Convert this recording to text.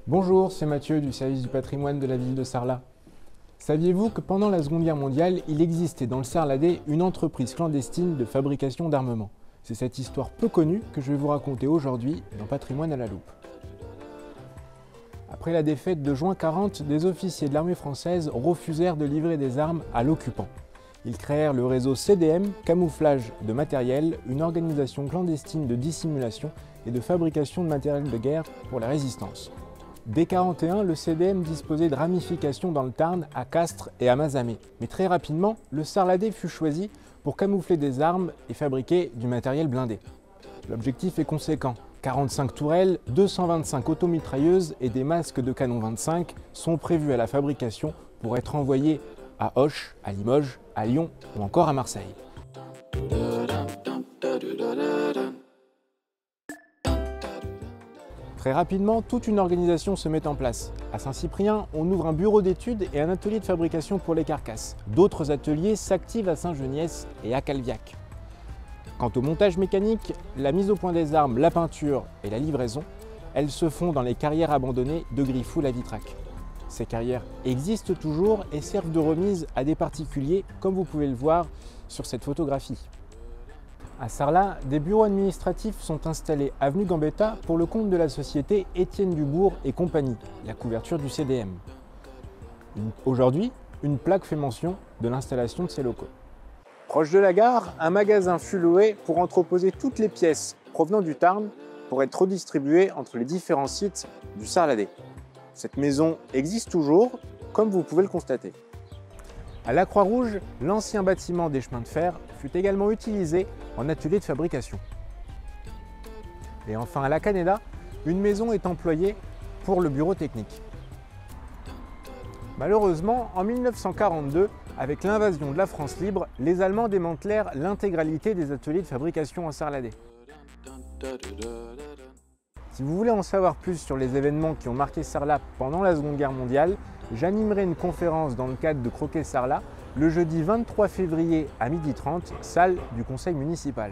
Bonjour, c'est Mathieu du service du patrimoine de la ville de Sarlat. Saviez-vous que pendant la Seconde Guerre mondiale, il existait dans le Sarladais une entreprise clandestine de fabrication d'armement? C'est cette histoire peu connue que je vais vous raconter aujourd'hui dans Patrimoine à la loupe. Après la défaite de juin 40, des officiers de l'armée française refusèrent de livrer des armes à l'occupant. Ils créèrent le réseau CDM, Camouflage de matériel, une organisation clandestine de dissimulation et de fabrication de matériel de guerre pour la résistance. Dès 1941, le CDM disposait de ramifications dans le Tarn, à Castres et à Mazamet. Mais très rapidement, le Sarladais fut choisi pour camoufler des armes et fabriquer du matériel blindé. L'objectif est conséquent. 45 tourelles, 225 automitrailleuses et des masques de canon 25 sont prévus à la fabrication pour être envoyés à Auch, à Limoges, à Lyon ou encore à Marseille. Très rapidement, toute une organisation se met en place. À Saint-Cyprien, on ouvre un bureau d'études et un atelier de fabrication pour les carcasses. D'autres ateliers s'activent à Saint-Geniès et à Calviac. Quant au montage mécanique, la mise au point des armes, la peinture et la livraison, elles se font dans les carrières abandonnées de Griffoul à Vitrac. Ces carrières existent toujours et servent de remise à des particuliers, comme vous pouvez le voir sur cette photographie. À Sarlat, des bureaux administratifs sont installés avenue Gambetta pour le compte de la société Étienne Dubourg et compagnie, la couverture du CDM. Aujourd'hui, une plaque fait mention de l'installation de ces locaux. Proche de la gare, un magasin fut loué pour entreposer toutes les pièces provenant du Tarn pour être redistribuées entre les différents sites du Sarladais. Cette maison existe toujours, comme vous pouvez le constater. À la Croix-Rouge, l'ancien bâtiment des chemins de fer fut également utilisé en atelier de fabrication. Et enfin à la Canéda, une maison est employée pour le bureau technique. Malheureusement, en 1942, avec l'invasion de la France libre, les Allemands démantelèrent l'intégralité des ateliers de fabrication en Sarladais. Si vous voulez en savoir plus sur les événements qui ont marqué Sarlat pendant la Seconde Guerre mondiale, j'animerai une conférence dans le cadre de Croquet Sarlat le jeudi 23 février à 12h30, salle du conseil municipal.